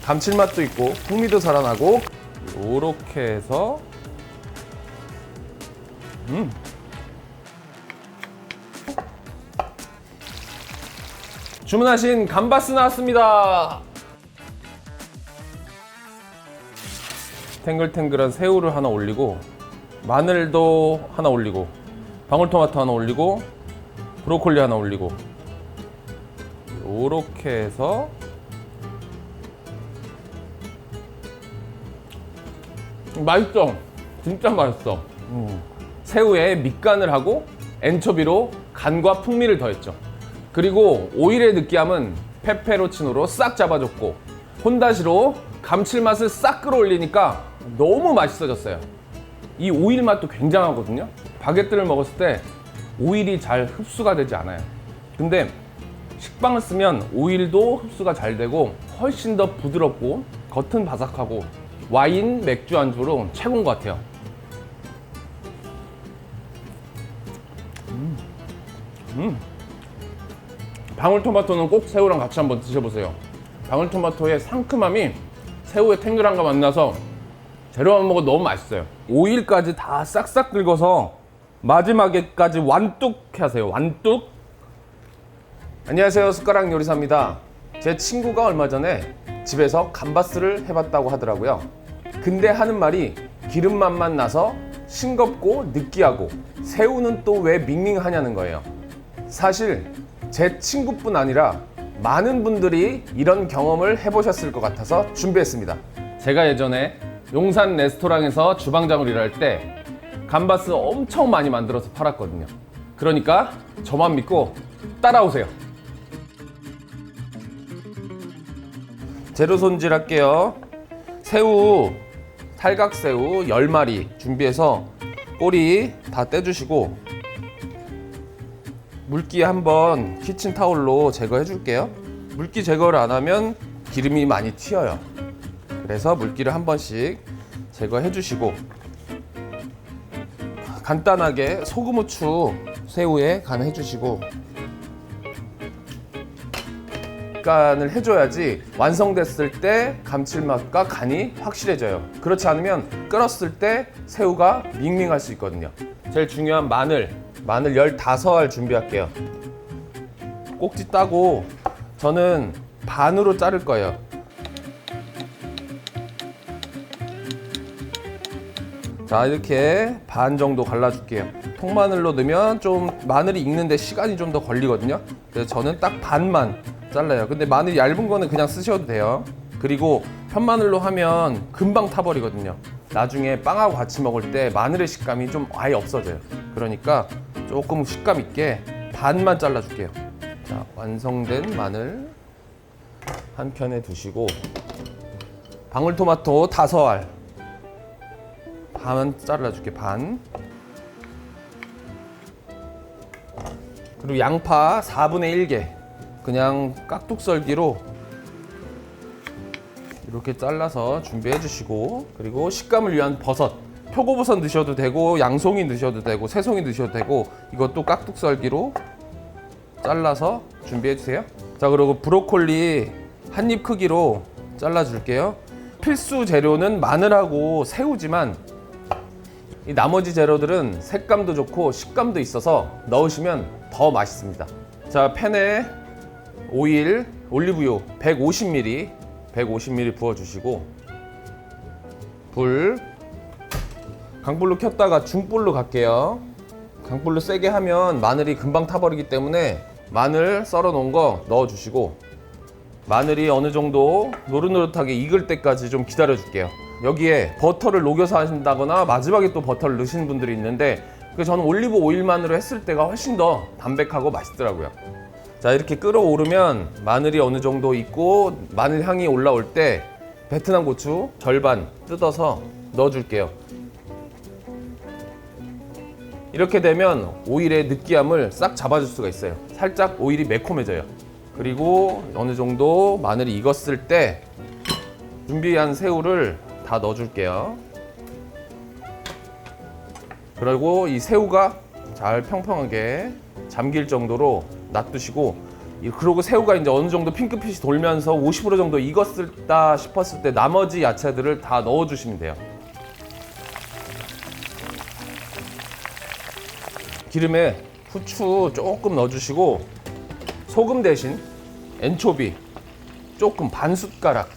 감칠맛도 있고 풍미도 살아나고 이렇게 해서 주문하신 감바스 나왔습니다. 탱글탱글한 새우를 하나 올리고 마늘도 하나 올리고 방울토마토 하나 올리고 브로콜리 하나 올리고 이렇게 해서 맛있어. 진짜 맛있어. 새우에 밑간을 하고 엔초비로 간과 풍미를 더했죠. 그리고 오일의 느끼함은 페페로치노로 싹 잡아줬고 혼다시로 감칠맛을 싹 끌어올리니까 너무 맛있어졌어요. 이 오일 맛도 굉장하거든요. 바게트를 먹었을 때 오일이 잘 흡수가 되지 않아요. 근데 식빵을 쓰면 오일도 흡수가 잘 되고 훨씬 더 부드럽고 겉은 바삭하고 와인, 맥주 안주로 최고인 것 같아요. 방울토마토는 꼭 새우랑 같이 한번 드셔보세요. 방울토마토의 상큼함이 새우의 탱글함과 만나서 재료만 먹어도 너무 맛있어요. 오일까지 다 싹싹 긁어서 마지막에까지 완뚝 하세요. 완뚝. 안녕하세요, 숟가락 요리사입니다. 제 친구가 얼마 전에 집에서 감바스를 해봤다고 하더라고요. 근데 하는 말이 기름맛만 나서 싱겁고 느끼하고 새우는 또 왜 밍밍하냐는 거예요. 사실 제 친구뿐 아니라 많은 분들이 이런 경험을 해보셨을 것 같아서 준비했습니다. 제가 예전에 용산 레스토랑에서 주방장으로 일할 때 감바스 엄청 많이 만들어서 팔았거든요. 그러니까 저만 믿고 따라오세요. 재료 손질할게요. 새우, 탈각새우 10마리 준비해서 꼬리 다 떼주시고 물기 한번 키친타올로 제거해 줄게요. 물기 제거를 안 하면 기름이 많이 튀어요. 그래서 물기를 한 번씩 제거해 주시고 간단하게 소금, 후추 새우에 간해 주시고 간을 해줘야지 완성됐을 때 감칠맛과 간이 확실해져요. 그렇지 않으면 끓었을 때 새우가 밍밍할 수 있거든요. 제일 중요한 마늘 15알 준비할게요. 꼭지 따고 저는 반으로 자를 거예요. 자, 이렇게 반 정도 갈라줄게요. 통마늘로 넣으면 좀 마늘이 익는데 시간이 좀 더 걸리거든요. 그래서 저는 딱 반만 잘라요. 근데 마늘이 얇은 거는 그냥 쓰셔도 돼요. 그리고 편마늘로 하면 금방 타버리거든요. 나중에 빵하고 같이 먹을 때 마늘의 식감이 좀 아예 없어져요. 그러니까 조금 식감 있게 반만 잘라줄게요. 자, 완성된 마늘 한 켠에 두시고 방울토마토 5알 반 잘라줄게. 반. 그리고 양파 4분의 1개 그냥 깍둑썰기로 이렇게 잘라서 준비해 주시고, 그리고 식감을 위한 버섯, 표고버섯 넣으셔도 되고 양송이 넣으셔도 되고 새송이 넣으셔도 되고 이것도 깍둑썰기로 잘라서 준비해 주세요. 자, 그리고 브로콜리 한 입 크기로 잘라 줄게요. 필수 재료는 마늘하고 새우지만 이 나머지 재료들은 색감도 좋고 식감도 있어서 넣으시면 더 맛있습니다. 자, 팬에 오일, 올리브유 150ml 부어주시고 불 강불로 켰다가 중불로 갈게요. 강불로 세게 하면 마늘이 금방 타버리기 때문에 마늘 썰어 놓은 거 넣어주시고 마늘이 어느 정도 노릇노릇하게 익을 때까지 좀 기다려 줄게요. 여기에 버터를 녹여서 하신다거나 마지막에 또 버터를 넣으시는 분들이 있는데 저는 올리브 오일만으로 했을 때가 훨씬 더 담백하고 맛있더라고요. 자, 이렇게 끓어오르면 마늘이 어느 정도 익고 마늘 향이 올라올 때 베트남 고추 절반 뜯어서 넣어줄게요. 이렇게 되면 오일의 느끼함을 싹 잡아줄 수가 있어요. 살짝 오일이 매콤해져요. 그리고 어느 정도 마늘이 익었을 때 준비한 새우를 다 넣어줄게요. 그리고 이 새우가 잘 평평하게 잠길 정도로 놔두시고 그리고 새우가 이제 어느 정도 핑크빛이 돌면서 50% 정도 익었다 싶었을 때 나머지 야채들을 다 넣어주시면 돼요. 기름에 후추 조금 넣어주시고 소금 대신 엔초비 조금 반 숟가락,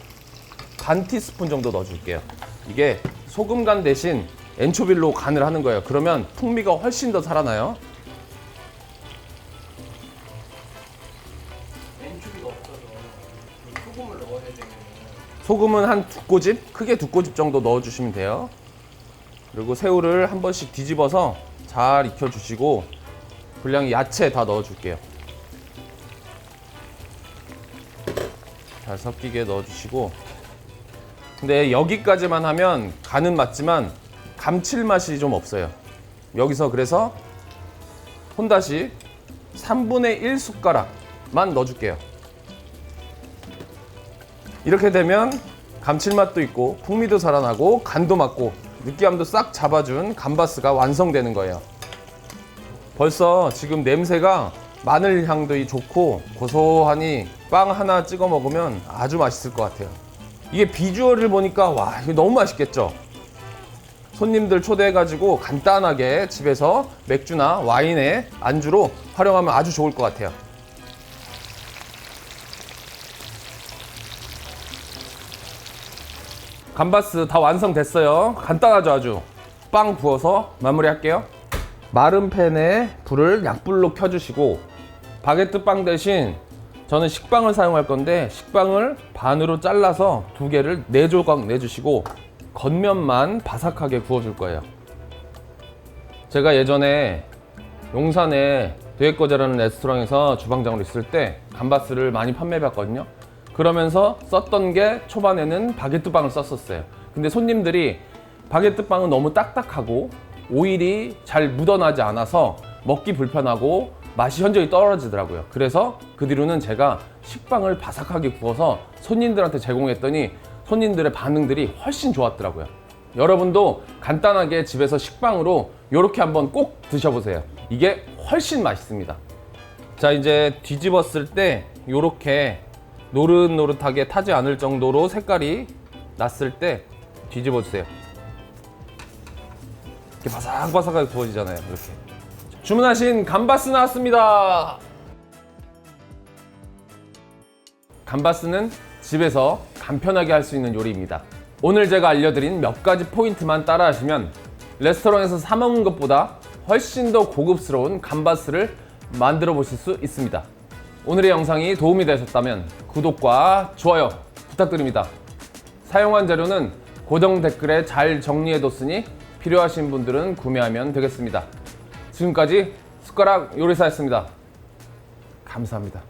반 티스푼 정도 넣어줄게요. 이게 소금 간 대신 엔초비로 간을 하는 거예요. 그러면 풍미가 훨씬 더 살아나요. 엔초비가 없어서 소금을 넣어야 되면 소금은 한 2꼬집, 크게 2꼬집 정도 넣어주시면 돼요. 그리고 새우를 한 번씩 뒤집어서 잘 익혀주시고 분량이 야채 다 넣어줄게요. 잘 섞이게 넣어주시고, 근데 여기까지만 하면 간은 맞지만 감칠맛이 좀 없어요. 여기서 그래서 혼다시 3분의 1 숟가락만 넣어줄게요. 이렇게 되면 감칠맛도 있고 풍미도 살아나고 간도 맞고 느끼함도 싹 잡아준 감바스가 완성되는 거예요. 벌써 지금 냄새가 마늘 향도 좋고 고소하니 빵 하나 찍어 먹으면 아주 맛있을 것 같아요. 이게 비주얼을 보니까 와, 이거 너무 맛있겠죠? 손님들 초대해가지고 간단하게 집에서 맥주나 와인에 안주로 활용하면 아주 좋을 것 같아요. 감바스 다 완성됐어요. 간단하죠, 아주. 빵 부어서 마무리할게요. 마른 팬에 불을 약불로 켜주시고 바게트 빵 대신 저는 식빵을 사용할 건데 식빵을 반으로 잘라서 2개를 4조각 내주시고 겉면만 바삭하게 구워줄 거예요. 제가 예전에 용산에 되에꺼제라는 레스토랑에서 주방장으로 있을 때 감바스를 많이 판매해봤거든요. 그러면서 썼던 게 초반에는 바게트 빵을 썼었어요. 근데 손님들이 바게트 빵은 너무 딱딱하고 오일이 잘 묻어나지 않아서 먹기 불편하고 맛이 현저히 떨어지더라고요. 그래서 그 뒤로는 제가 식빵을 바삭하게 구워서 손님들한테 제공했더니 손님들의 반응들이 훨씬 좋았더라고요. 여러분도 간단하게 집에서 식빵으로 이렇게 한번 꼭 드셔보세요. 이게 훨씬 맛있습니다. 자, 이제 뒤집었을 때 이렇게 노릇노릇하게 타지 않을 정도로 색깔이 났을 때 뒤집어 주세요. 이렇게 바삭바삭하게 구워지잖아요. 이렇게. 주문하신 감바스 나왔습니다. 감바스는 집에서 간편하게 할 수 있는 요리입니다. 오늘 제가 알려드린 몇 가지 포인트만 따라 하시면 레스토랑에서 사 먹는 것보다 훨씬 더 고급스러운 감바스를 만들어 보실 수 있습니다. 오늘의 영상이 도움이 되셨다면 구독과 좋아요 부탁드립니다. 사용한 재료는 고정 댓글에 잘 정리해뒀으니 필요하신 분들은 구매하면 되겠습니다. 지금까지 숟가락 요리사였습니다. 감사합니다.